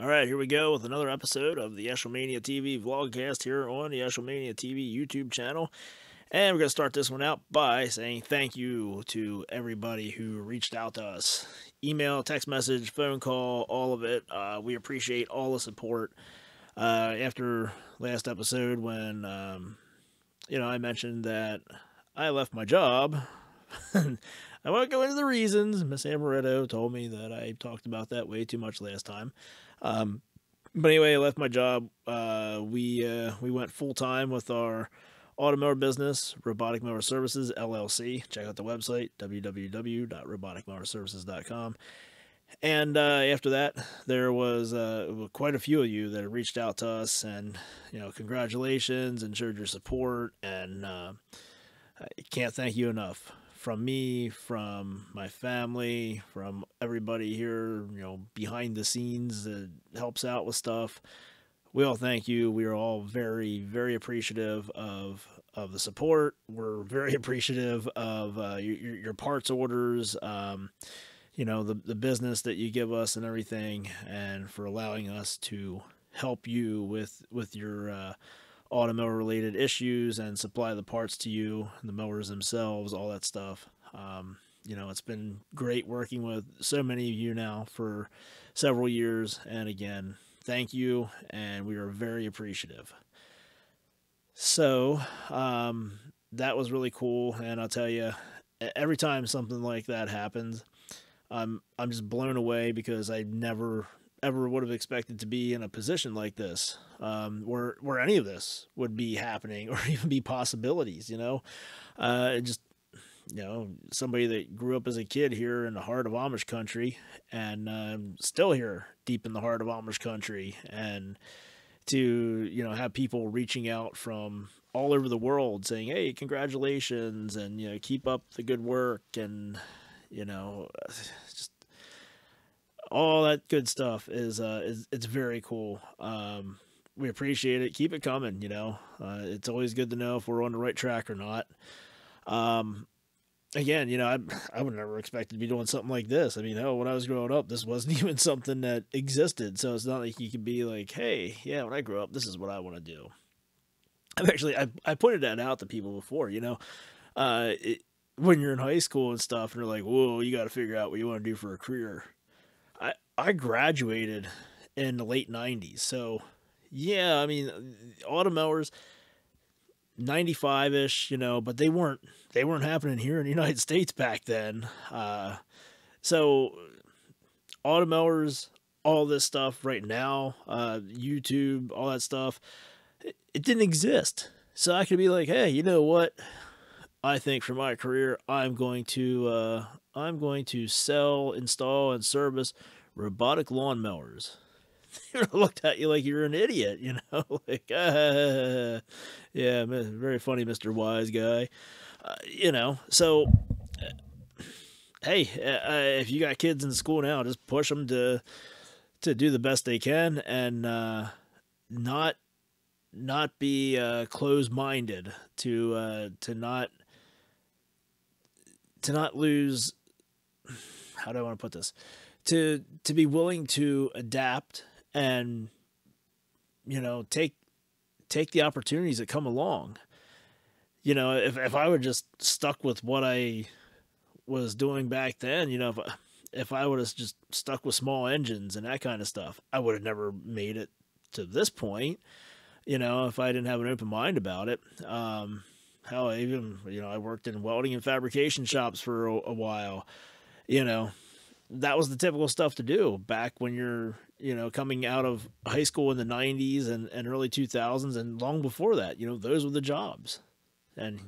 All right, here we go with another episode of the Eshlemania TV vlogcast here on the Eshlemania TV YouTube channel. And we're going to start this one out by saying thank you to everybody who reached out to us. Email, text message, phone call, all of it. We appreciate all the support. After last episode when, I mentioned that I left my job. I won't go into the reasons. Miss Amaretto told me that I talked about that way too much last time. But anyway, I left my job. We went full time with our automower business, Robotic Mower Services LLC. Check out the website www.roboticmowerservices.com. And after that, there was quite a few of you that reached out to us and congratulations and showed your support. And I can't thank you enough. From me, from my family, from everybody here, behind the scenes that helps out with stuff. We all thank you. We are all very, very appreciative of the support. We're very appreciative of your parts orders, the business that you give us and everything, and for allowing us to help you with your automower related issues and supply the parts to you, the mowers themselves, all that stuff. It's been great working with so many of you now for several years. And again, thank you. And we are very appreciative. So, that was really cool. And I'll tell you, every time something like that happens, I'm just blown away because I never ever would have expected to be in a position like this, where any of this would be happening or even be possibilities. Somebody that grew up as a kid here in the heart of Amish country and still here deep in the heart of Amish country, and to have people reaching out from all over the world saying, hey, congratulations, and keep up the good work, and just all that good stuff is it's very cool. We appreciate it. Keep it coming. It's always good to know if we're on the right track or not. Again, I would never expect to be doing something like this. I mean, when I was growing up, this wasn't even something that existed. So it's not like you could be like, hey, yeah, when I grow up, this is what I want to do. I pointed that out to people before, when you're in high school and stuff, and they're like, whoa, you got to figure out what you want to do for a career. I graduated in the late 90s. So, yeah, I mean, automowers, 95-ish, but they weren't happening here in the United States back then. So automowers, all this stuff right now, YouTube, all that stuff, it didn't exist. So I could be like, hey, you know what? I think for my career, I'm going to sell, install, and service robotic lawnmowers. They looked at you like you were an idiot, like, yeah, very funny, Mr. Wise Guy. So, hey, if you got kids in school now, just push them to do the best they can, and not be closed-minded, to not lose. How do I want to put this? To be willing to adapt and take the opportunities that come along. If I would just stuck with what I was doing back then, if I would have just stuck with small engines and that kind of stuff, I would have never made it to this point. If I didn't have an open mind about it. Hell, I worked in welding and fabrication shops for a while. That was the typical stuff to do back when you're, coming out of high school in the 90s and early 2000s, and long before that, those were the jobs. And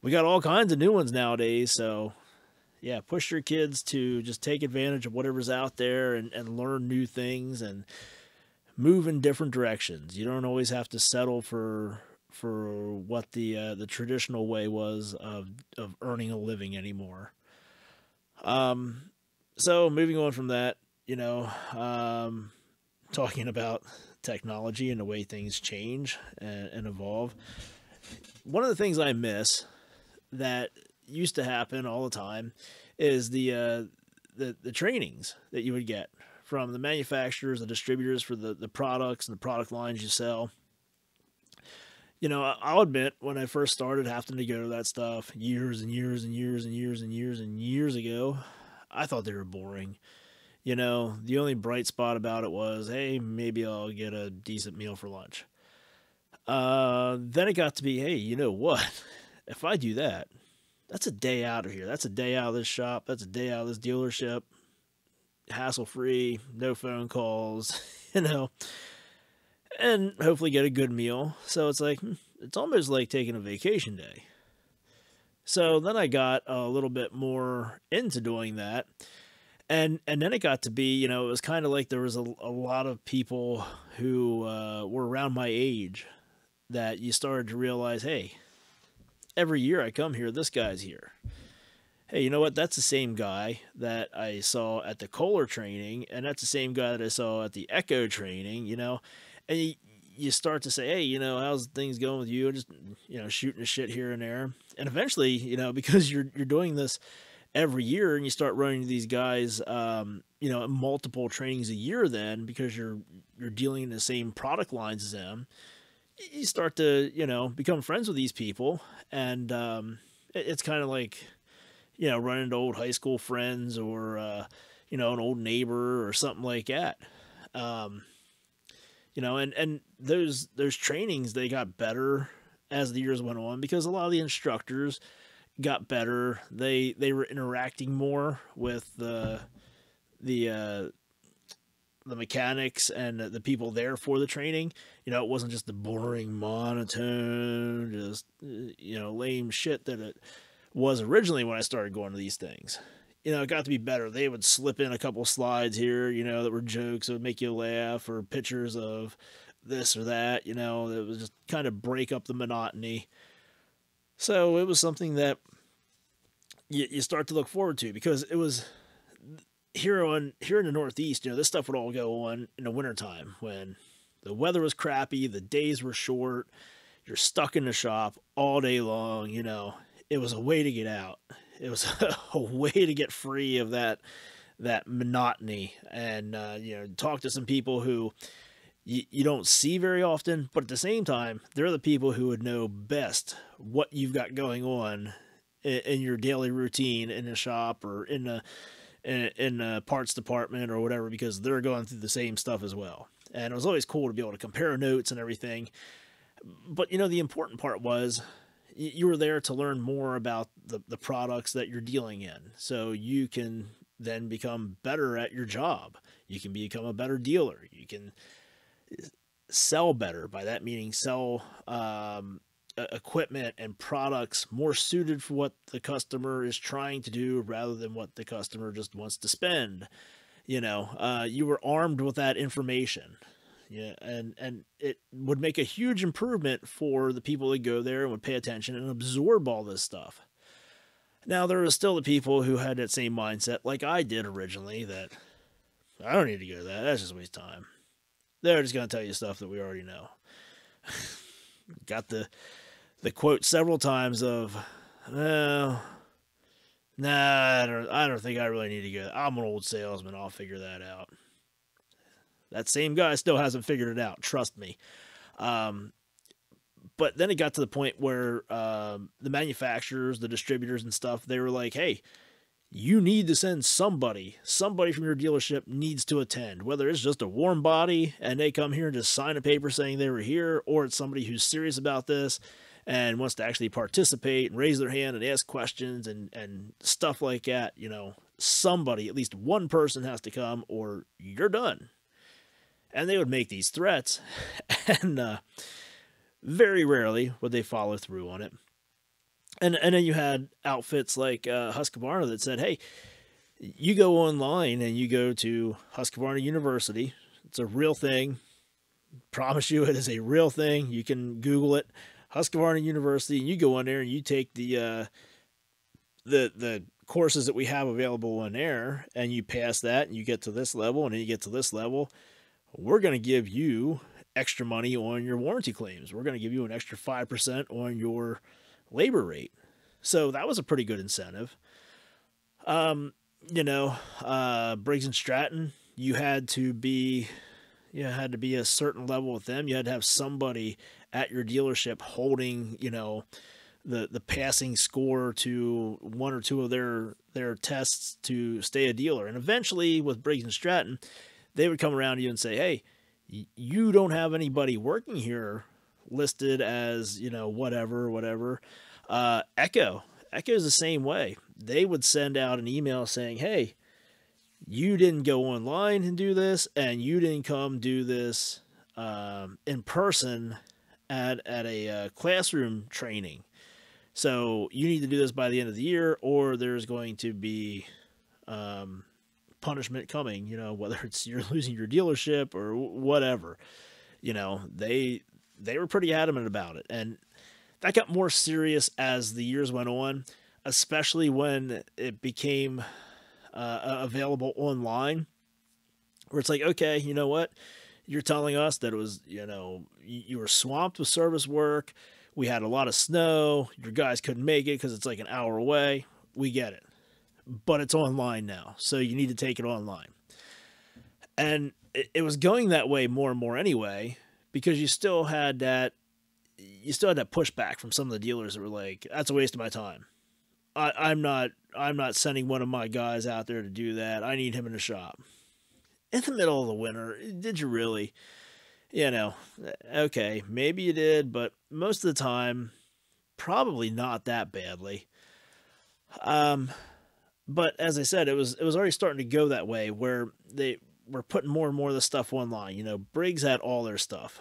we got all kinds of new ones nowadays. So, yeah, push your kids to just take advantage of whatever's out there and learn new things and move in different directions. You don't always have to settle for what the traditional way was of earning a living anymore. So moving on from that, talking about technology and the way things change and evolve. One of the things I miss that used to happen all the time is the trainings that you would get from the manufacturers, the distributors for the products and the product lines you sell. You know, I'll admit, when I first started having to go to that stuff years and years and years and years and years and years ago, I thought they were boring. You know, the only bright spot about it was, hey, maybe I'll get a decent meal for lunch. Then it got to be, hey, you know what? If I do that, that's a day out of here. That's a day out of this shop. That's a day out of this dealership. Hassle free, no phone calls, you know, and hopefully get a good meal. So it's like, it's almost like taking a vacation day. So then I got a little bit more into doing that. And then it got to be, you know, it was kind of like there was a lot of people who were around my age that you started to realize, hey, every year I come here, this guy's here. Hey, you know what? That's the same guy that I saw at the Kohler training, and that's the same guy that I saw at the Echo training, you know. And you start to say, hey, you know, how's things going with you? Just, you know, shooting the shit here and there. And eventually, you know, because you're doing this every year and you start running to these guys, you know, multiple trainings a year then, because you're dealing in the same product lines as them, you start to, you know, become friends with these people. And it's kind of like, you know, running into old high school friends or, you know, an old neighbor or something like that. You know, and those trainings, they got better as the years went on because a lot of the instructors got better. They were interacting more with the mechanics and the people there for the training. You know, it wasn't just the boring, monotone, just, you know, lame shit that it was originally when I started going to these things. You know, it got to be better. They would slip in a couple slides here, you know, that were jokes that would make you laugh, or pictures of this or that, you know, that would just kind of break up the monotony. So it was something that you start to look forward to, because it was here in the Northeast, you know, this stuff would all go on in the wintertime when the weather was crappy, the days were short, you're stuck in the shop all day long, you know. It was a way to get out. It was a way to get free of that monotony, and you know, talk to some people who you don't see very often, but at the same time, they're the people who would know best what you've got going on in your daily routine in the shop or in the parts department or whatever, because they're going through the same stuff as well. And it was always cool to be able to compare notes and everything. But you know, the important part was, you were there to learn more about the products that you're dealing in, so you can then become better at your job. You can become a better dealer. You can sell better. By that meaning, sell equipment and products more suited for what the customer is trying to do, rather than what the customer just wants to spend. You know, you were armed with that information. Yeah, and it would make a huge improvement for the people that go there and would pay attention and absorb all this stuff. Now, there are still the people who had that same mindset, like I did originally, that I don't need to go to that. That's just a waste of time. They're just going to tell you stuff that we already know. Got the quote several times of, well, nah, I don't think I really need to go. I'm an old salesman. I'll figure that out. That same guy still hasn't figured it out. Trust me. But then it got to the point where the manufacturers, the distributors and stuff, they were like, hey, you need to send somebody. Somebody from your dealership needs to attend. Whether it's just a warm body and they come here and just sign a paper saying they were here, or it's somebody who's serious about this and wants to actually participate and raise their hand and ask questions and stuff like that. You know, somebody, at least one person has to come, or you're done. And they would make these threats, and very rarely would they follow through on it. And then you had outfits like Husqvarna that said, hey, you go online and you go to Husqvarna University. It's a real thing. Promise you, it is a real thing. You can Google it, Husqvarna University, and you go on there and you take the courses that we have available on there, and you pass that and you get to this level, and then you get to this level. We're going to give you extra money on your warranty claims. We're going to give you an extra 5% on your labor rate. So that was a pretty good incentive. You know, Briggs Stratton, you had to be a certain level with them. You had to have somebody at your dealership holding, the passing score to one or two of their tests to stay a dealer. And eventually with Briggs and Stratton, they would come around to you and say, hey, you don't have anybody working here listed as, whatever. Echo's the same way. They would send out an email saying, hey, you didn't go online and do this, and you didn't come do this in person at a classroom training. So you need to do this by the end of the year, or there's going to be punishment coming, whether it's you're losing your dealership or whatever. They were pretty adamant about it. And that got more serious as the years went on, especially when it became available online, where it's like, okay, you know what? You're telling us that it was, you were swamped with service work. We had a lot of snow. Your guys couldn't make it because it's like an hour away. We get it. But it's online now, so you need to take it online. And it was going that way more and more anyway, because you still had that pushback from some of the dealers that were like, that's a waste of my time. I'm not sending one of my guys out there to do that. I need him in the shop. In the middle of the winter, did you really? Okay, maybe you did, but most of the time, probably not that badly. But as I said, it was already starting to go that way, where they were putting more and more of the stuff online. Briggs had all their stuff.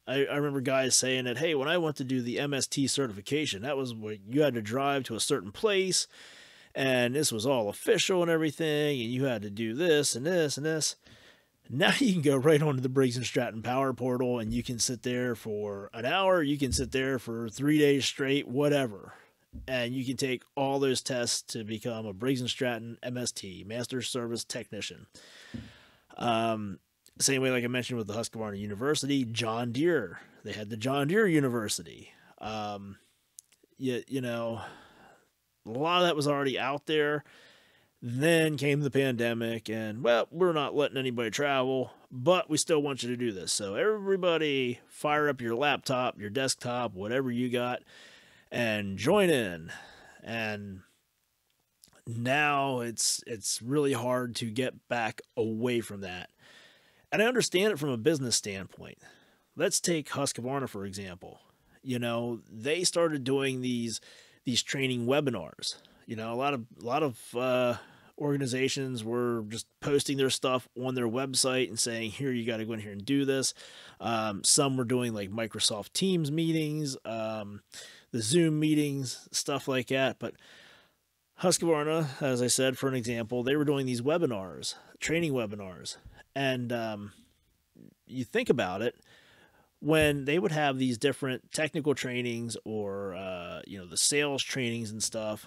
I remember guys saying that, hey, when I went to do the MST certification, that was where you had to drive to a certain place, and this was all official and everything, and you had to do this and this and this. Now you can go right onto the Briggs & Stratton Power Portal, and you can sit there for an hour, you can sit there for 3 days straight, whatever. And you can take all those tests to become a Briggs & Stratton MST, Master Service Technician. Same way, like I mentioned with the Husqvarna University, John Deere. They had the John Deere University. A lot of that was already out there. Then came the pandemic, and, well, we're not letting anybody travel, but we still want you to do this. So everybody fire up your laptop, your desktop, whatever you got, and join in. And now it's really hard to get back away from that. And I understand it from a business standpoint. Let's take Husqvarna, for example. They started doing these training webinars. A lot of organizations were just posting their stuff on their website and saying, here, you got to go in here and do this. Some were doing like Microsoft Teams meetings, the Zoom meetings, stuff like that. But Husqvarna, as I said, for an example, they were doing these webinars, training webinars. And you think about it, when they would have these different technical trainings or, the sales trainings and stuff,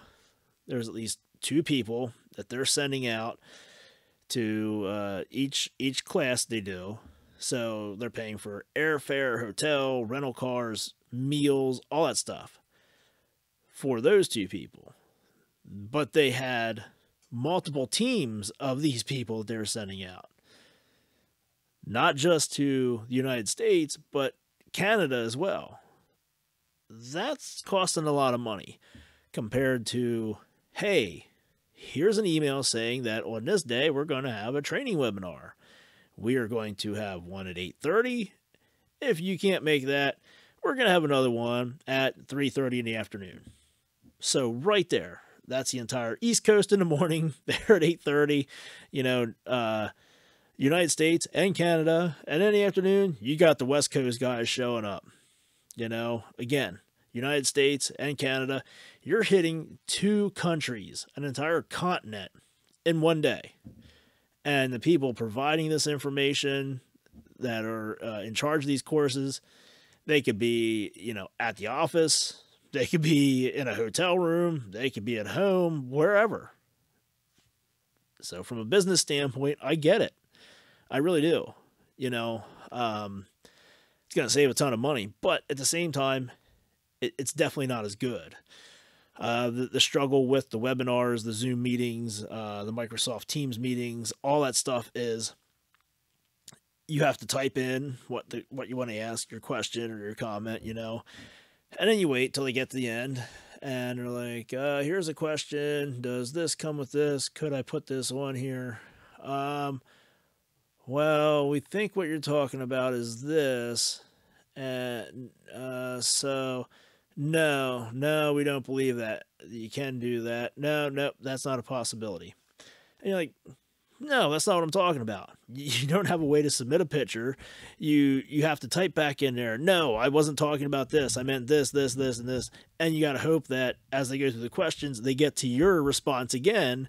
there's at least 2 people that they're sending out to each class they do. So they're paying for airfare, hotel, rental cars, meals, all that stuff for those 2 people. But they had multiple teams of these people that they were sending out. Not just to the United States, but Canada as well. That's costing a lot of money compared to, hey, here's an email saying that on this day we're going to have a training webinar. We are going to have one at 8:30. If you can't make that, we're going to have another one at 3:30 in the afternoon. So right there, that's the entire East Coast in the morning. There at 8:30, United States and Canada, and in the afternoon, you got the West Coast guys showing up. Again, United States and Canada, you're hitting 2 countries, an entire continent in one day. And the people providing this information that are in charge of these courses, they could be, at the office, they could be in a hotel room, they could be at home, wherever. So from a business standpoint, I get it. I really do. It's going to save a ton of money, but at the same time, it's definitely not as good. The struggle with the webinars, the Zoom meetings, the Microsoft Teams meetings, all that stuff is you have to type in what you want to ask, your question or your comment, and then you wait till they get to the end, and they're like, here's a question. Does this come with this? Could I put this on here? Well, we think what you're talking about is this. And so, no, we don't believe that. You can do that. No, that's not a possibility. And you're like, no, that's not what I'm talking about. You don't have a way to submit a picture. You have to type back in there, no, I wasn't talking about this. I meant this, and this. And you got to hope that as they go through the questions, they get to your response again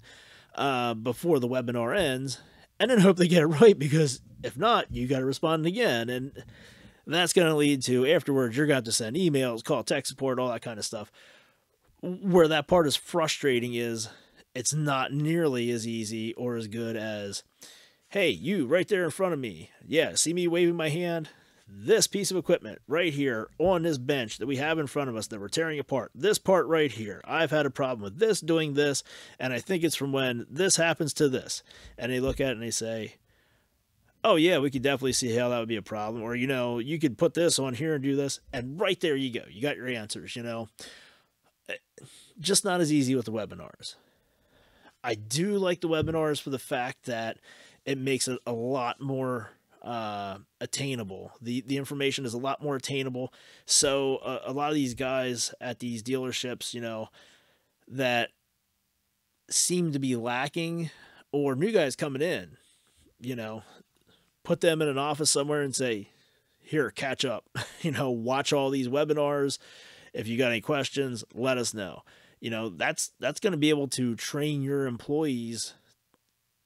before the webinar ends. And then hope they get it right, because if not, you got to respond again. And that's going to lead to, afterwards, you're going to have to send emails, call tech support, all that kind of stuff. Where that part is frustrating is it's not nearly as easy or as good as, hey, you right there in front of me. Yeah, see me waving my hand? This piece of equipment right here on this bench that we have in front of us that we're tearing apart, this part right here, I've had a problem with this doing this, and I think it's from when this happens to this. And they look at it and they say, oh yeah, we could definitely see how that would be a problem. Or, you could put this on here and do this, and right there you go. You got your answers, Just not as easy with the webinars. I do like the webinars for the fact that it makes it a lot more attainable. The information is a lot more attainable. So a lot of these guys at these dealerships, that seem to be lacking, or new guys coming in, put them in an office somewhere and say, here, catch up, watch all these webinars. If you got any questions, let us know. That's going to be able to train your employees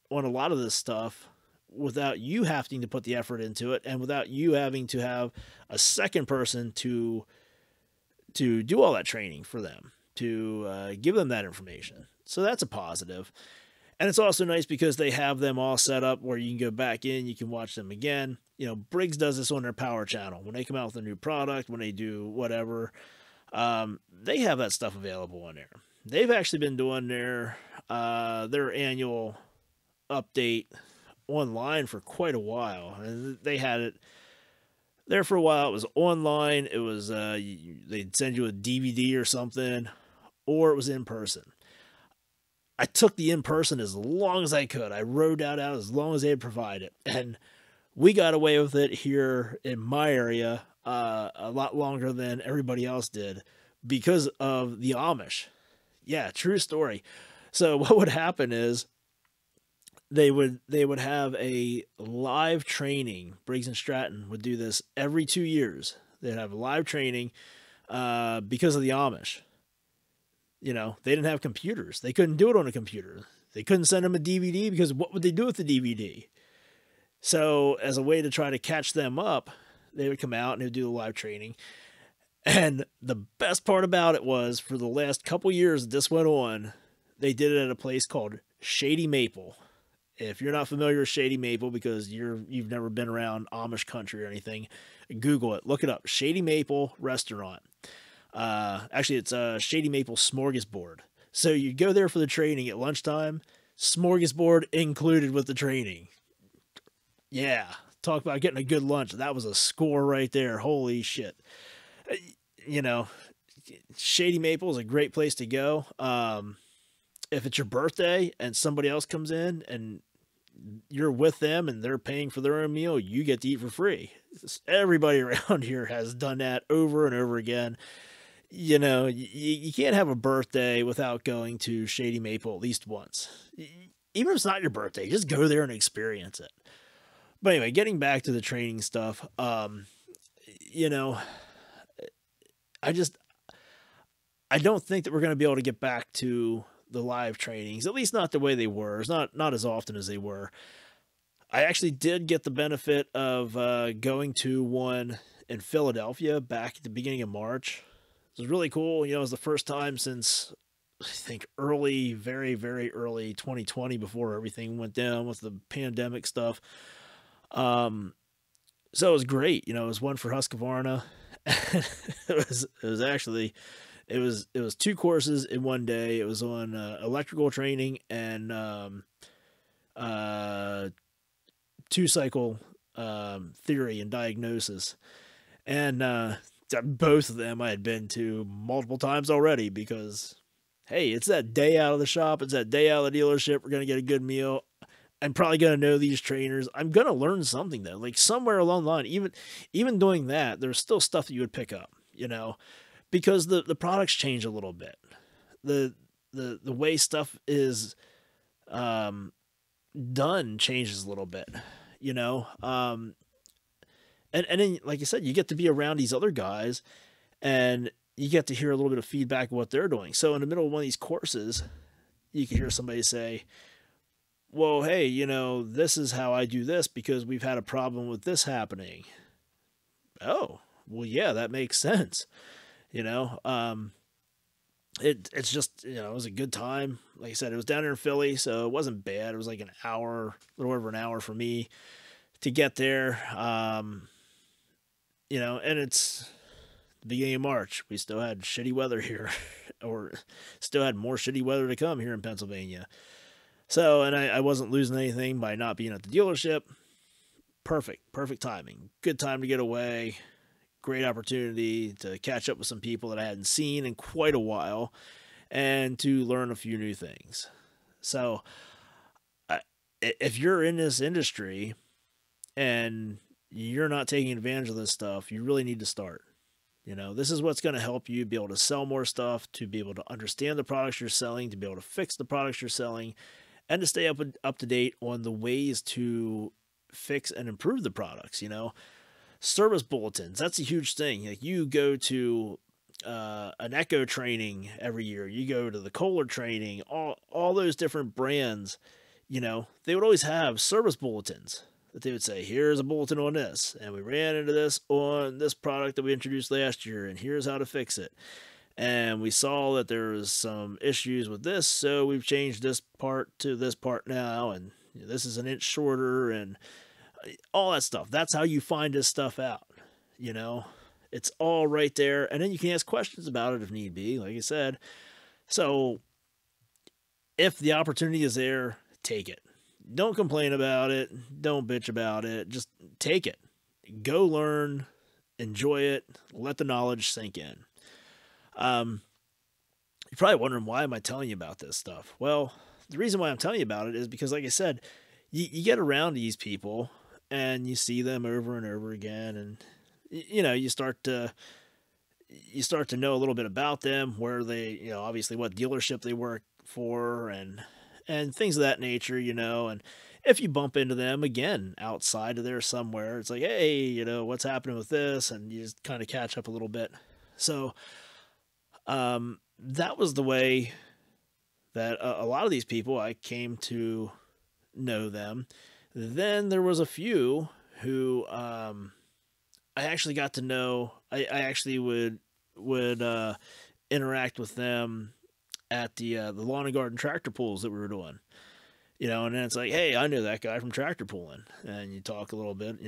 on a lot of this stuff without you having to put the effort into it, and without you having to have a second person to do all that training for them, to give them that information. So that's a positive. And it's also nice because they have them all set up where you can go back in, you can watch them again. Briggs does this on their power channel. When they come out with a new product, when they do whatever, they have that stuff available on there. They've actually been doing their annual update online for quite a while. And they had it there for a while. It was online. It was, they'd send you a DVD or something, or it was in person. I took the in-person as long as I could. I rode out as long as they'd provide it. And we got away with it here in my area a lot longer than everybody else did because of the Amish. Yeah, true story. So what would happen is they would have a live training. Briggs and Stratton would do this every 2 years. They'd have a live training because of the Amish. They didn't have computers. They couldn't do it on a computer. They couldn't send them a DVD because what would they do with the DVD? So as a way to try to catch them up, they would come out and they would do the live training. And the best part about it was, for the last couple years that this went on, they did it at a place called Shady Maple. If you're not familiar with Shady Maple because you've never been around Amish country or anything, Google it. Look it up. Shady Maple Restaurant. Actually, it's a Shady Maple Smorgasbord. So you go there for the training at lunchtime, smorgasbord included with the training. Yeah, talk about getting a good lunch. That was a score right there. Holy shit. Shady Maple is a great place to go. If it's your birthday and somebody else comes in and you're with them and they're paying for their own meal, you get to eat for free. Everybody around here has done that over and over again. You can't have a birthday without going to Shady Maple at least once. Even if it's not your birthday, just go there and experience it. But anyway, getting back to the training stuff, I don't think that we're going to be able to get back to the live trainings, at least not the way they were. It's not as often as they were. I actually did get the benefit of going to one in Philadelphia back at the beginning of March. It was really cool. It was the first time since, I think, very, very early 2020, before everything went down with the pandemic stuff. So it was great. It was one for Husqvarna. It was actually it was two courses in one day. It was on electrical training and uh, two cycle theory and diagnosis. And both of them I had been to multiple times already because, hey, it's that day out of the shop. It's that day out of the dealership. We're going to get a good meal. I'm probably going to know these trainers. I'm going to learn something though. Like somewhere along the line, even doing that, there's still stuff that you would pick up, because the products change a little bit. The way stuff is done changes a little bit, you know. And then like I said, you get to be around these other guys and you get to hear a little bit of feedback of what they're doing. So in the middle of one of these courses, you can hear somebody say, well, hey, this is how I do this because we've had a problem with this happening. Oh, well, yeah, that makes sense. It's just, it was a good time. Like I said, it was down here in Philly, so it wasn't bad. It was like an hour, a little over an hour for me to get there. And it's the beginning of March. We still had shitty weather here, or still had more shitty weather to come here in Pennsylvania. So, and I wasn't losing anything by not being at the dealership. Perfect timing. Good time to get away. Great opportunity to catch up with some people that I hadn't seen in quite a while and to learn a few new things. So, if you're in this industry and you're not taking advantage of this stuff, you really need to start. This is what's going to help you be able to sell more stuff, to be able to understand the products you're selling, to be able to fix the products you're selling, and to stay up to date on the ways to fix and improve the products. Service bulletins, that's a huge thing. Like you go to an Echo training every year, you go to the Kohler training, all those different brands, they would always have service bulletins that they would say, here's a bulletin on this, and we ran into this on this product that we introduced last year, and here's how to fix it. And we saw that there was some issues with this, so we've changed this part to this part now, and this is an inch shorter, and all that stuff. That's how you find this stuff out. It's all right there. And then you can ask questions about it if need be, like I said. So if the opportunity is there, take it. Don't complain about it. Don't bitch about it. Just take it. Go learn, enjoy it, let the knowledge sink in. You're probably wondering, why am I telling you about this stuff? Well, the reason why I'm telling you about it is because, like I said, you get around these people and you see them over and over again, and you start to know a little bit about them, where they, obviously what dealership they work for, and things of that nature, and if you bump into them again outside of there somewhere, it's like, hey, what's happening with this, and you just kind of catch up a little bit. So that was the way that a lot of these people, I came to know them. Then there was a few who I actually got to know. I actually would interact with them at the lawn and garden tractor pulls that we were doing. And then it's like, hey, I know that guy from tractor pulling, and you talk a little bit,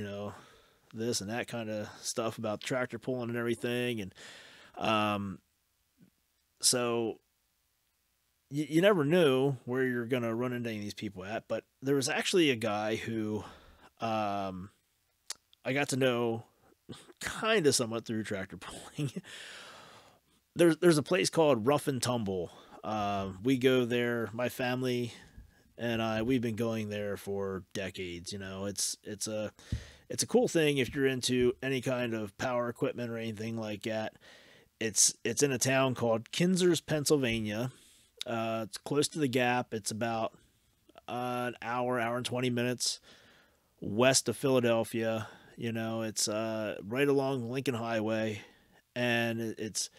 this and that kind of stuff about tractor pulling and everything, and so you never knew where you're going to run into any of these people at. But there was actually a guy who I got to know kind of somewhat through tractor pulling. There's a place called Rough Tumble. We go there, my family and we've been going there for decades. It's a cool thing if you're into any kind of power equipment or anything like that. It's in a town called Kinzers, Pennsylvania. It's close to the Gap. It's about an hour and 20 minutes west of Philadelphia. It's right along Lincoln Highway, and it's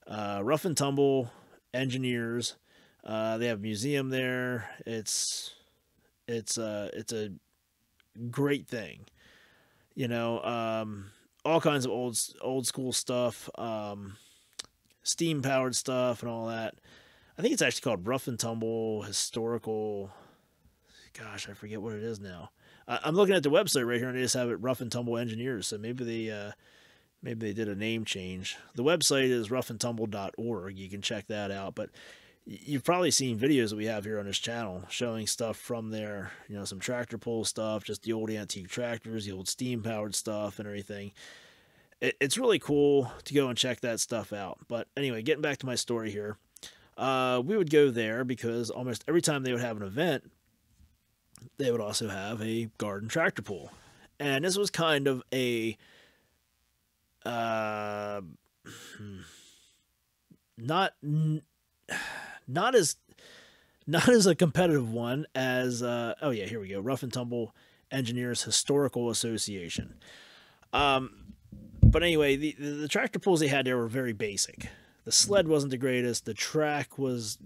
Rough Tumble Engineers. They have a museum there. It's a great thing. All kinds of old school stuff, steam powered stuff and all that. I think it's actually called Rough Tumble Historical. Gosh, I forget what it is now. I'm looking at the website right here, and they just have it Rough Tumble Engineers. So maybe Maybe they did a name change. The website is roughandtumble.org. You can check that out. But you've probably seen videos that we have here on this channel showing stuff from there, some tractor pull stuff, just the old antique tractors, the old steam powered stuff and everything. It's really cool to go and check that stuff out. But anyway, getting back to my story here, we would go there because almost every time they would have an event, they would also have a garden tractor pull. And this was kind of a uh, not not as not as a competitive one as oh yeah, here we go, Rough and Tumble Engineers Historical Association. But anyway, the tractor pulls they had there were very basic. The sled wasn't the greatest. The track was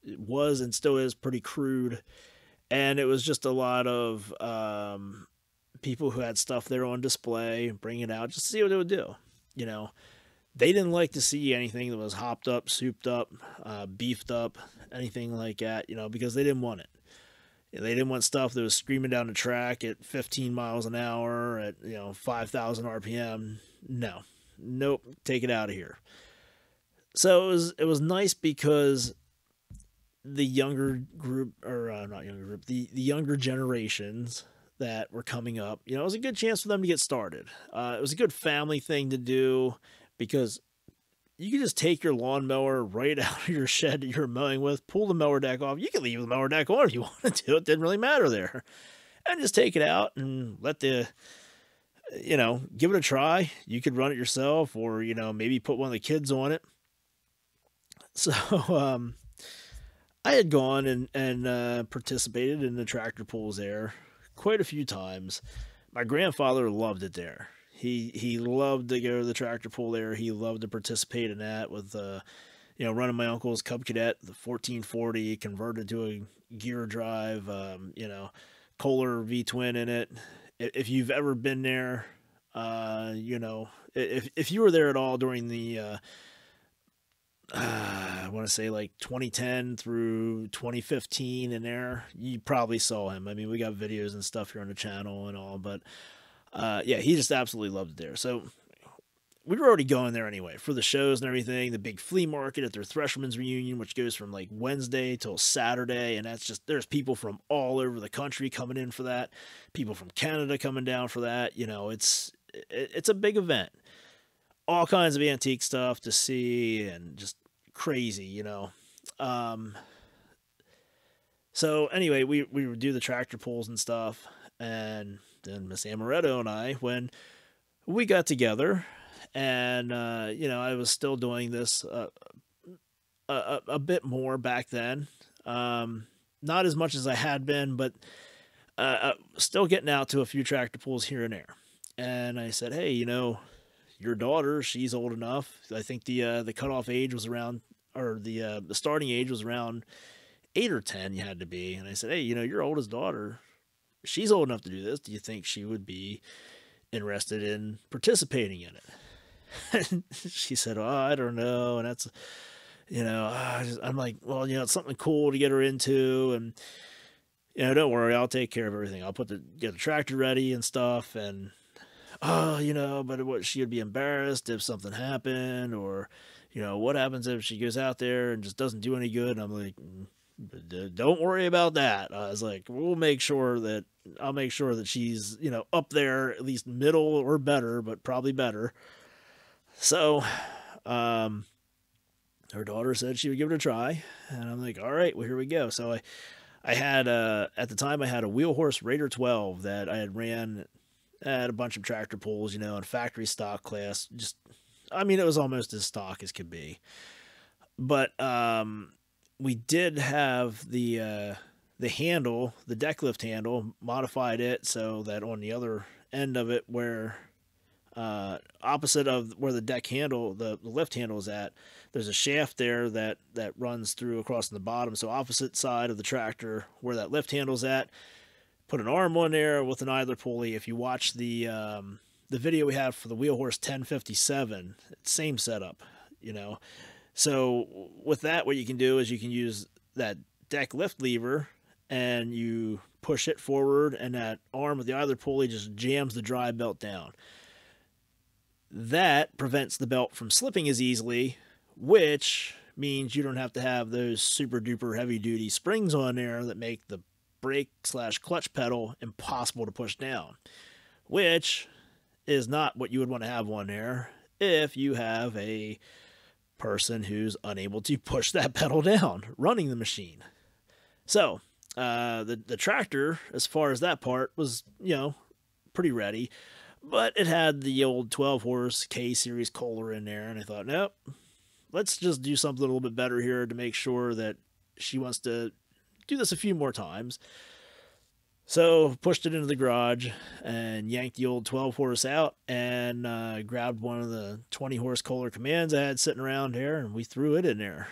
and still is pretty crude, and it was just a lot of people who had stuff there on display, bring it out just to see what it would do. You know, they didn't like to see anything that was hopped up, souped up, beefed up, anything like that, because they didn't want it. They didn't want stuff that was screaming down the track at 15 miles an hour at, 5,000 RPM. No. Nope. Take it out of here. So it was nice because the younger group, or not younger group, the younger generations that were coming up, it was a good chance for them to get started. It was a good family thing to do because you could just take your lawnmower right out of your shed that you're mowing with, pull the mower deck off. You could leave the mower deck on if you wanted to. It didn't really matter there. And just take it out and let give it a try. You could run it yourself or, maybe put one of the kids on it. So I had gone and participated in the tractor pulls there quite a few times. My grandfather loved it there. He loved to go to the tractor pull there. He loved to participate in that with, running my uncle's Cub Cadet, the 1440 converted to a gear drive, Kohler V-twin in it. If you've ever been there, if you were there at all during the, I want to say like 2010 through 2015 in there, you probably saw him. I mean, we got videos and stuff here on the channel and all, but yeah, he just absolutely loved it there. So we were already going there anyway for the shows and everything, the big flea market at their Thresherman's reunion, which goes from like Wednesday till Saturday. And that's just, there's people from all over the country coming in for that. People from Canada coming down for that. It's a big event, all kinds of antique stuff to see and just crazy, So anyway, we would do the tractor pulls and stuff. And then Miss Amaretto and I, when we got together and, I was still doing this a bit more back then. Not as much as I had been, but still getting out to a few tractor pulls here and there. And I said, hey, your daughter, she's old enough. I think the cutoff age was around, or the starting age was around 8 or 10 you had to be. And I said, hey, your oldest daughter, she's old enough to do this. Do you think she would be interested in participating in it? And she said, oh, I don't know. And that's, I'm like, well, it's something cool to get her into. And, don't worry, I'll take care of everything. I'll get the tractor ready and stuff. And, but she would be embarrassed if something happened, or, what happens if she goes out there and just doesn't do any good? And I'm like, don't worry about that. I was like, I'll make sure that she's, up there, at least middle or better, but probably better. So, her daughter said she would give it a try, and I'm like, all right, well, here we go. So I had, at the time I had a wheel horse Raider 12 that I had ran at a bunch of tractor pulls, in factory stock class. Just, I mean, it was almost as stock as could be, but, we did have the handle, the deck lift handle, modified it so that on the other end of it, where opposite of where the deck handle, the lift handle is at, there's a shaft there that runs through across the bottom. So opposite side of the tractor where that lift handle's at, put an arm on there with an idler pulley. If you watch the video we have for the Wheel Horse 1057, same setup, So with that, what you can do is you can use that deck lift lever and you push it forward, and that arm with the idler pulley just jams the drive belt down. That prevents the belt from slipping as easily, which means you don't have to have those super duper heavy duty springs on there that make the brake / clutch pedal impossible to push down, which is not what you would want to have on there if you have a person who's unable to push that pedal down running the machine. So the tractor, as far as that part, was, pretty ready, but it had the old 12 horse K series Kohler in there, and I thought, nope, let's just do something a little bit better here to make sure that she wants to do this a few more times. So pushed it into the garage and yanked the old 12 horse out and grabbed one of the 20 horse Kohler commands I had sitting around here, and we threw it in there.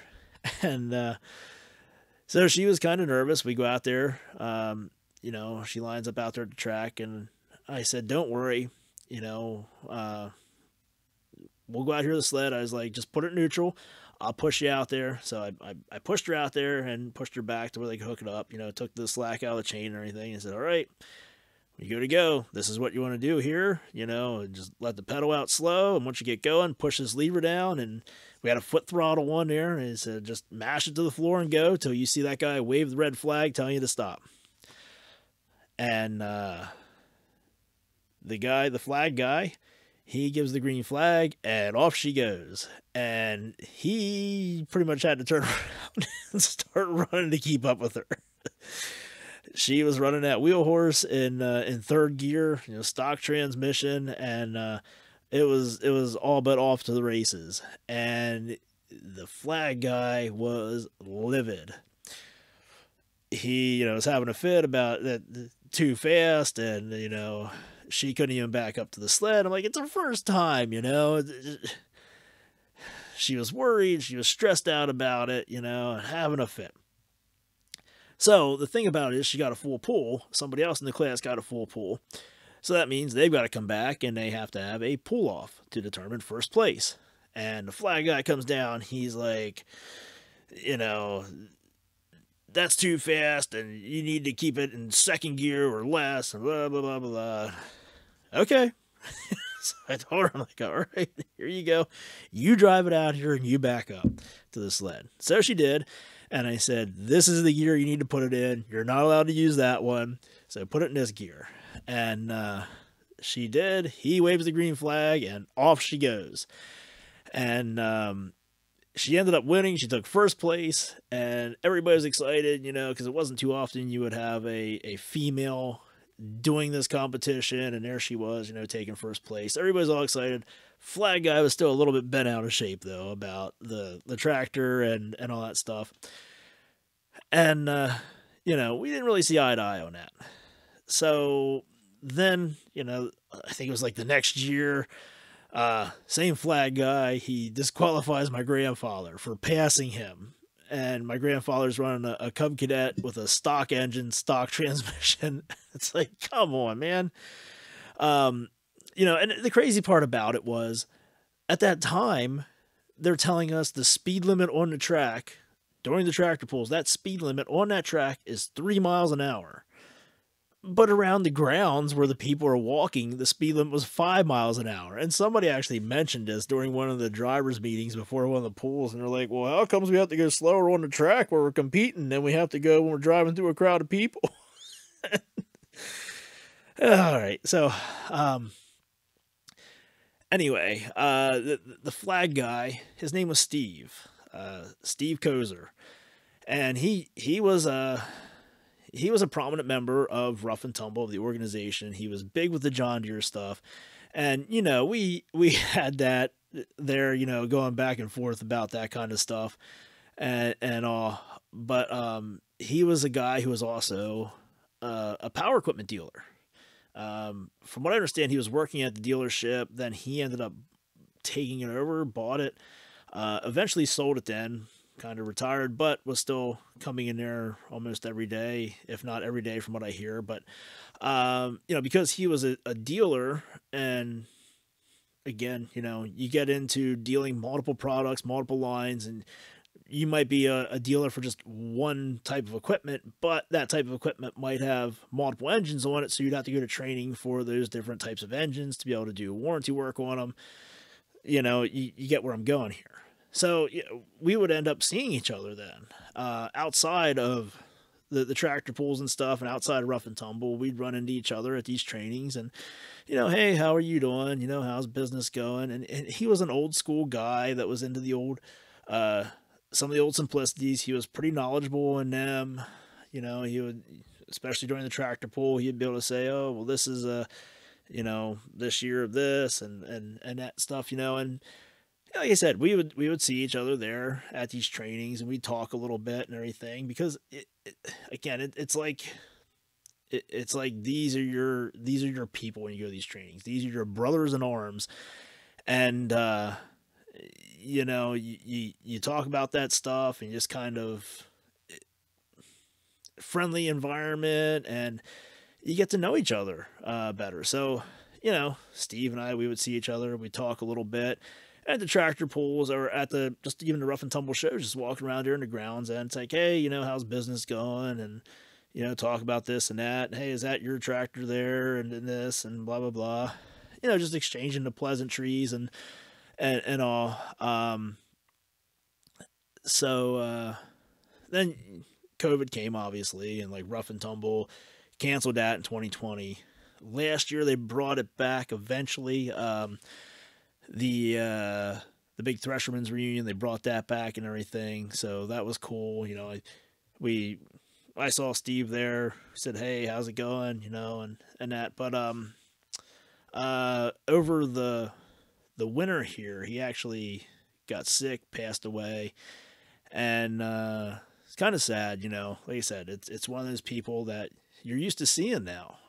And so she was kind of nervous. We go out there, she lines up out there at the track, and I said, don't worry, we'll go out here to the sled. I was like, just put it neutral. I'll push you out there. So I pushed her out there and pushed her back to where they could hook it up, took the slack out of the chain and everything, and said, all right, you go to go. This is what you want to do here. Just let the pedal out slow. And once you get going, push this lever down. And we had a foot throttle on there. And he said, just mash it to the floor and go till you see that guy wave the red flag telling you to stop. And the flag guy, he gives the green flag, and off she goes. And he pretty much had to turn around and start running to keep up with her. She was running that wheel horse in third gear, stock transmission, and it was all but off to the races. And the flag guy was livid. He, was having a fit about that too fast, and she couldn't even back up to the sled. I'm like, it's her first time, She was worried. She was stressed out about it, and having a fit. So the thing about it is she got a full pull. Somebody else in the class got a full pull. So that means they've got to come back and they have to have a pull off to determine first place. And the flag guy comes down. He's like, that's too fast and you need to keep it in second gear or less, and blah, blah, blah, blah. Okay. So I told her, I'm like, all right, here you go. You drive it out here and you back up to the sled. So she did. And I said, this is the gear you need to put it in. You're not allowed to use that one. So put it in this gear. And she did. He waves the green flag and off she goes. And she ended up winning. She took first place. And everybody was excited, because it wasn't too often you would have a female doing this competition, and there she was, taking first place. Everybody's all excited. Flag guy was still a little bit bent out of shape, though, about the tractor and all that stuff. And, we didn't really see eye to eye on that. So then, I think it was like the next year, same flag guy, he disqualifies my grandfather for passing him. And my grandfather's running a Cub Cadet with a stock engine, stock transmission. It's like, come on, man. And the crazy part about it was, at that time, they're telling us the speed limit on the track during the tractor pulls, that speed limit on that track is 3 miles an hour. But around the grounds where the people are walking, the speed limit was 5 miles an hour. And somebody actually mentioned this during one of the drivers' meetings before one of the pools. And they're like, well, how comes we have to go slower on the track where we're competing than we have to go when we're driving through a crowd of people? All right. So, anyway, the flag guy, his name was Steve Koser. And he was a prominent member of Rough and Tumble, the organization. He was big with the John Deere stuff. And, we had that there, going back and forth about that kind of stuff and all. But he was a guy who was also a power equipment dealer. From what I understand, he was working at the dealership. Then he ended up taking it over, bought it, eventually sold it then. Kind of retired, but was still coming in there almost every day, if not every day from what I hear. But, because he was a dealer, and again, you get into dealing multiple products, multiple lines, and you might be a dealer for just one type of equipment, but that type of equipment might have multiple engines on it. So you'd have to go to training for those different types of engines to be able to do warranty work on them. you get where I'm going here. So we would end up seeing each other then, outside of the tractor pulls and stuff, and outside of Rough and Tumble. We'd run into each other at these trainings, and hey, how are you doing? How's business going? And he was an old school guy that was into the old, uh, some of the old simplicities. He was pretty knowledgeable in them. He would, especially during the tractor pull, he'd be able to say, oh, well, this is this year of this and that stuff, and like I said, we would see each other there at these trainings, and we'd talk a little bit and everything, because it's like it's like these are your people when you go to these trainings. These are your brothers in arms, and you talk about that stuff, and just kind of friendly environment, and you get to know each other better. So Steve and I, we would see each other, we'd talk a little bit at the tractor pulls, or at the just even the Rough and Tumble shows, just walking around there in the grounds, and it's like, hey, how's business going, and talk about this and that. Hey, is that your tractor there, and this, and blah blah blah. Just exchanging the pleasantries and all. So then COVID came, obviously, and like Rough and Tumble canceled that in 2020. Last year they brought it back eventually. The big Thresherman's reunion, they brought that back and everything, so that was cool. I saw Steve there, said, hey, how's it going, and that. But over the winter here, he actually got sick, passed away, and it's kind of sad. Like I said, it's one of those people that you're used to seeing now.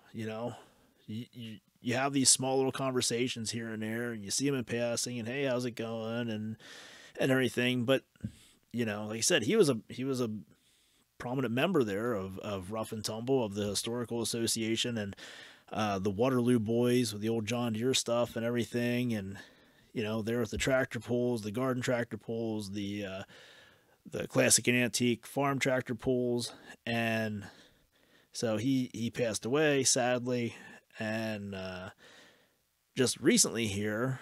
You have these small little conversations here and there, and you see him in passing, and hey, how's it going, and everything. But like I said, he was a prominent member there of Rough and Tumble, of the Historical Association, and the Waterloo boys with the old John Deere stuff and everything, and there with the tractor pulls, the garden tractor pulls, the classic and antique farm tractor pulls. And so he passed away, sadly. And just recently here,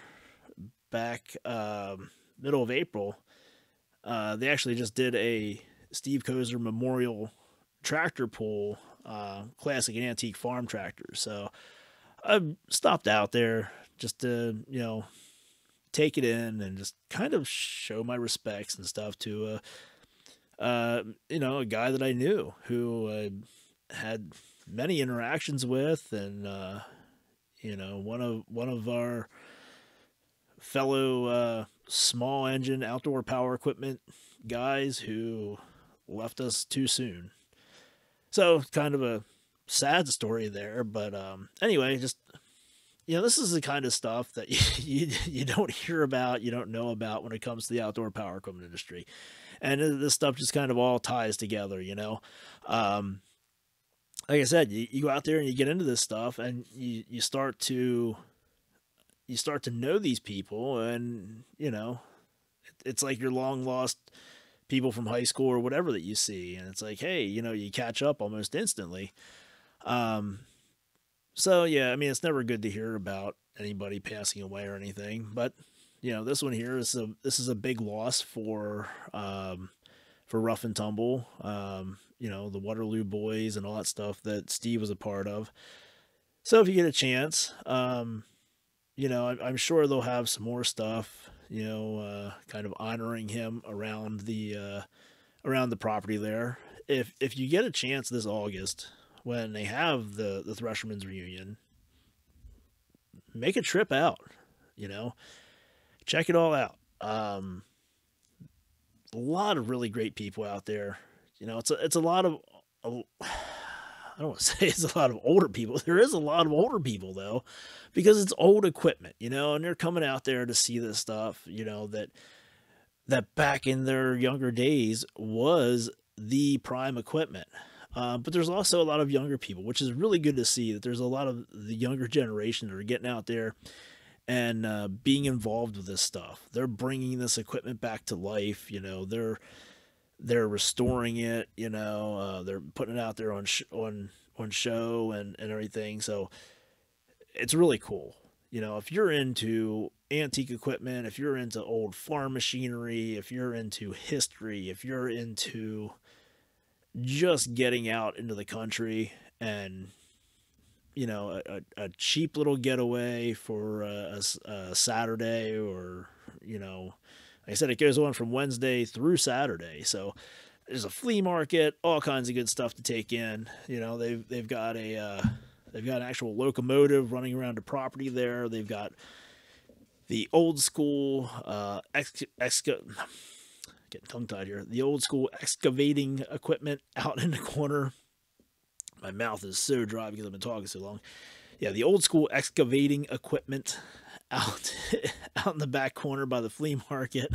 back middle of April, they actually just did a Steve Koser Memorial Tractor Pull, classic and antique farm tractors. So I stopped out there just to take it in and just kind of show my respects and stuff to a guy that I knew, who I had many interactions with, and one of our fellow small engine outdoor power equipment guys who left us too soon. So kind of a sad story there, but anyway, just this is the kind of stuff that you don't hear about, you don't know about when it comes to the outdoor power equipment industry, and this stuff just kind of all ties together. Like I said, you go out there and you get into this stuff, and you start to know these people, and it's like your long lost people from high school or whatever that you see, and it's like, hey, you catch up almost instantly. So yeah, I mean, it's never good to hear about anybody passing away or anything, but this one here this is a big loss for Rough and Tumble, the Waterloo boys and all that stuff that Steve was a part of. So if you get a chance, I'm sure they'll have some more stuff, kind of honoring him around the property there. If you get a chance this August, when they have the Thresherman's reunion, make a trip out, check it all out. A lot of really great people out there. It's a lot of, I don't want to say it's a lot of older people. There is a lot of older people though, because it's old equipment, and they're coming out there to see this stuff, that back in their younger days was the prime equipment. But there's also a lot of younger people, which is really good to see, that there's a lot of the younger generation that are getting out there and being involved with this stuff. They're bringing this equipment back to life. They're restoring it. They're putting it out there on show and everything. So it's really cool. You know, if you're into antique equipment, if you're into old farm machinery, if you're into history, if you're into just getting out into the country and, you know, a cheap little getaway for a Saturday, or, you know, like I said, it goes on from Wednesday through Saturday. So there's a flea market, all kinds of good stuff to take in. You know, they've got they've got an actual locomotive running around the property there. They've got the old school getting tongue tied here. The old school excavating equipment out in the corner. My mouth is so dry because I've been talking so long. Yeah, the old school excavating equipment out out in the back corner by the flea market.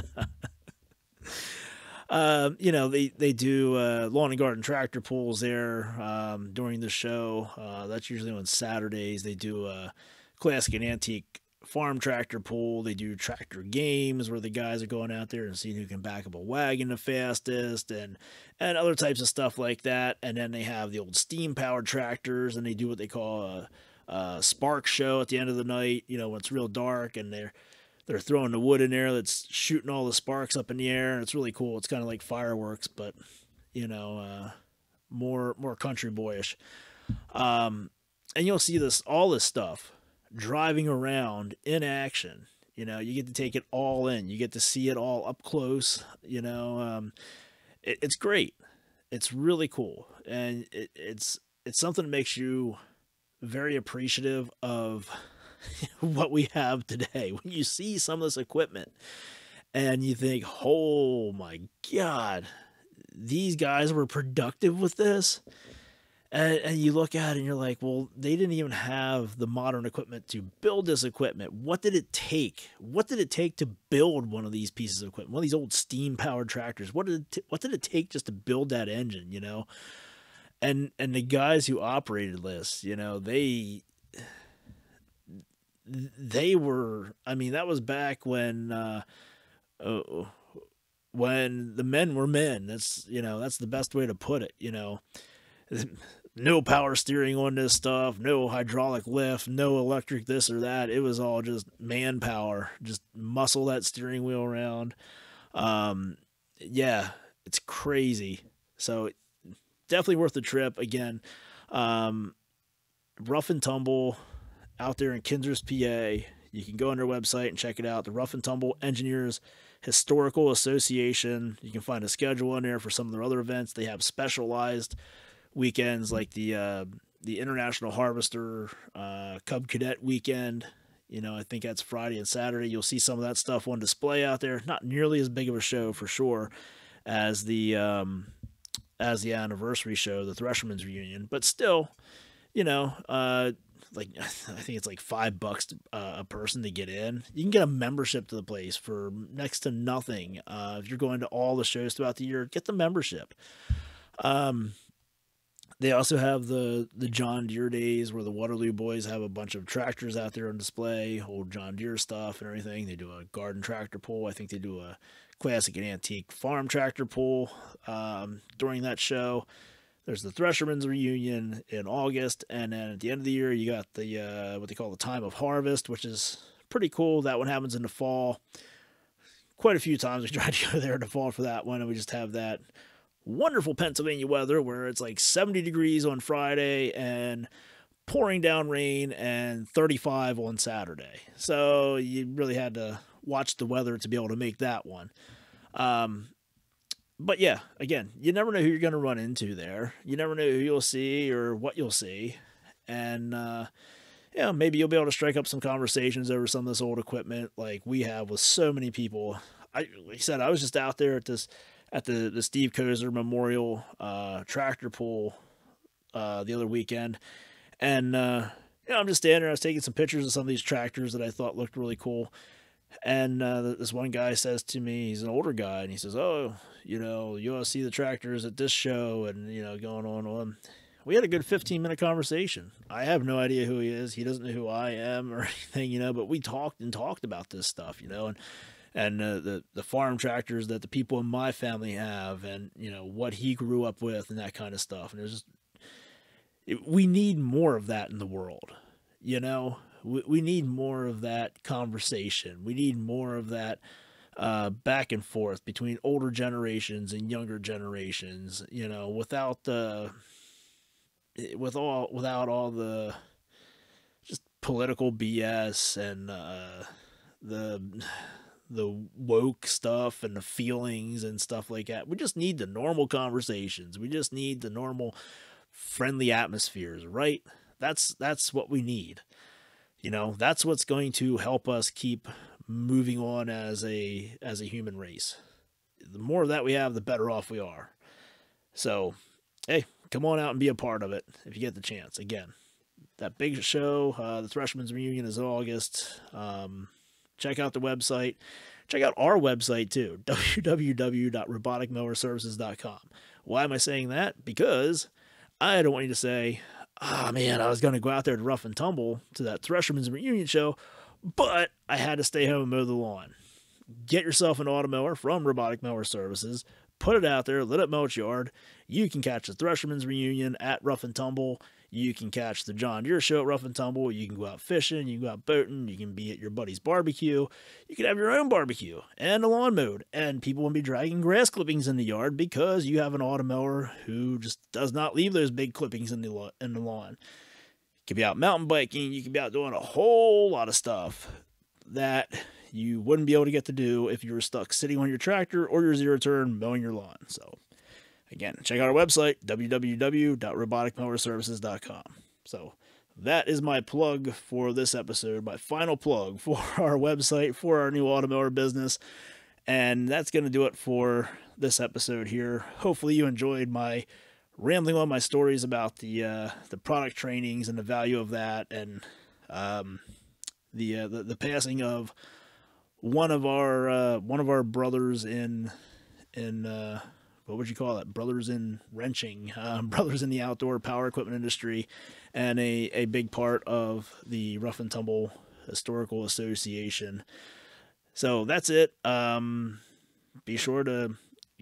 You know, they do lawn and garden tractor pulls there during the show. That's usually on Saturdays. They do a classic and antique farm tractor pull. They do tractor games where the guys are going out there and seeing who can back up a wagon the fastest, and other types of stuff like that. And then they have the old steam powered tractors, and they do what they call a spark show at the end of the night. You know, when it's real dark and they're throwing the wood in there that's shooting all the sparks up in the air. It's really cool. It's kind of like fireworks, but, you know, more country boyish. And you'll see all this stuff driving around in action. You know, you get to take it all in. You get to see it all up close. You know, it's great. It's really cool, and it's something that makes you very appreciative of what we have today. When you see some of this equipment and you think, oh my God, these guys were productive with this. And you look at it and you're like, well, they didn't even have the modern equipment to build this equipment. What did it take? What did it take to build one of these pieces of equipment? One of these old steam powered tractors. What did it take just to build that engine, you know? And the guys who operated this, you know, they were, I mean, that was back when the men were men. That's, you know, that's the best way to put it. You know, no power steering on this stuff, no hydraulic lift, no electric this or that. It was all just manpower, just muscle that steering wheel around. Yeah, it's crazy. So definitely worth the trip. Again, Rough and Tumble out there in Kinzers, PA. You can go on their website and check it out. The Rough and Tumble Engineers Historical Association. You can find a schedule on there for some of their other events. They have specialized weekends like the International Harvester Cub Cadet Weekend. You know, I think that's Friday and Saturday. You'll see some of that stuff on display out there. Not nearly as big of a show for sure as the anniversary show, the Thresherman's Reunion, but still, you know, like I think it's like $5 a person to get in. You can get a membership to the place for next to nothing. If you're going to all the shows throughout the year, get the membership. They also have the John Deere days where the Waterloo boys have a bunch of tractors out there on display, old John Deere stuff and everything. They do a garden tractor pull. I think they do a classic and antique farm tractor pull during that show. There's the Thresherman's Reunion in August, and then at the end of the year, you got the what they call the Time of Harvest, which is pretty cool. That one happens in the fall. Quite a few times we tried to go there in the fall for that one, and we just have that wonderful Pennsylvania weather where it's like 70 degrees on Friday and pouring down rain and 35 on Saturday. So you really had to watch the weather to be able to make that one. But yeah, again, you never know who you're going to run into there. You never know who you'll see or what you'll see. And, yeah, maybe you'll be able to strike up some conversations over some of this old equipment like we have with so many people. Like I said, I was just out there at the Steve Koser Memorial tractor pull the other weekend. And, I'm just standing there. I was taking some pictures of some of these tractors that I thought looked really cool. And this one guy says to me, he's an older guy, and he says, oh, you ought to see the tractors at this show, and, going on. We had a good 15-minute conversation. I have no idea who he is. He doesn't know who I am or anything, but we talked about this stuff, and the farm tractors that the people in my family have, and, what he grew up with and that kind of stuff. And we need more of that in the world. You know, we need more of that conversation. We need more of that back and forth between older generations and younger generations. You know, without all the just political BS and the woke stuff and the feelings and stuff like that. We just need the normal conversations. We just need the normal friendly atmospheres, right? That's what we need. You know, that's what's going to help us keep moving on as a human race. The more of that we have, the better off we are. So, hey, come on out and be a part of it if you get the chance. Again, that big show, the Threshman's Reunion is August. Check out the website. Check out our website too, www.roboticmowerservices.com. Why am I saying that? Because I don't want you to say, oh man, I was going to go out there to Rough and Tumble to that Thresherman's Reunion show, but I had to stay home and mow the lawn. Get yourself an automower from Robotic Mower Services. Put it out there. Let it mow its yard. You can catch the Thresherman's Reunion at Rough and Tumble. You can catch the John Deere show at Rough and Tumble. You can go out fishing. You can go out boating. You can be at your buddy's barbecue. You can have your own barbecue and a lawn mowed. And people won't be dragging grass clippings in the yard because you have an automower who just does not leave those big clippings in the lawn. You can be out mountain biking. You can be out doing a whole lot of stuff that you wouldn't be able to get to do if you were stuck sitting on your tractor or your zero turn mowing your lawn. So again, check out our website, www.roboticmowerservices.com. So that is my plug for this episode, my final plug for our website, for our new automower business. And that's going to do it for this episode here. Hopefully you enjoyed my rambling on my stories about the product trainings and the value of that, and the passing of one of our brothers in what would you call it? Brothers in wrenching, brothers in the outdoor power equipment industry, and a big part of the Rough and Tumble Historical Association. So that's it. Be sure to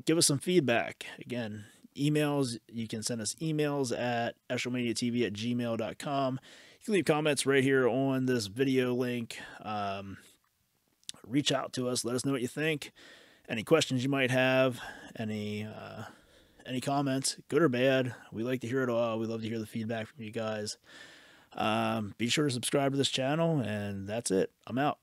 give us some feedback. Again, emails, you can send us emails at eshlemaniatv@gmail.com. You can leave comments right here on this video link. Reach out to us. Let us know what you think. Any questions you might have. Any comments, good or bad. We like to hear it all. We love to hear the feedback from you guys. Be sure to subscribe to this channel, and that's it. I'm out.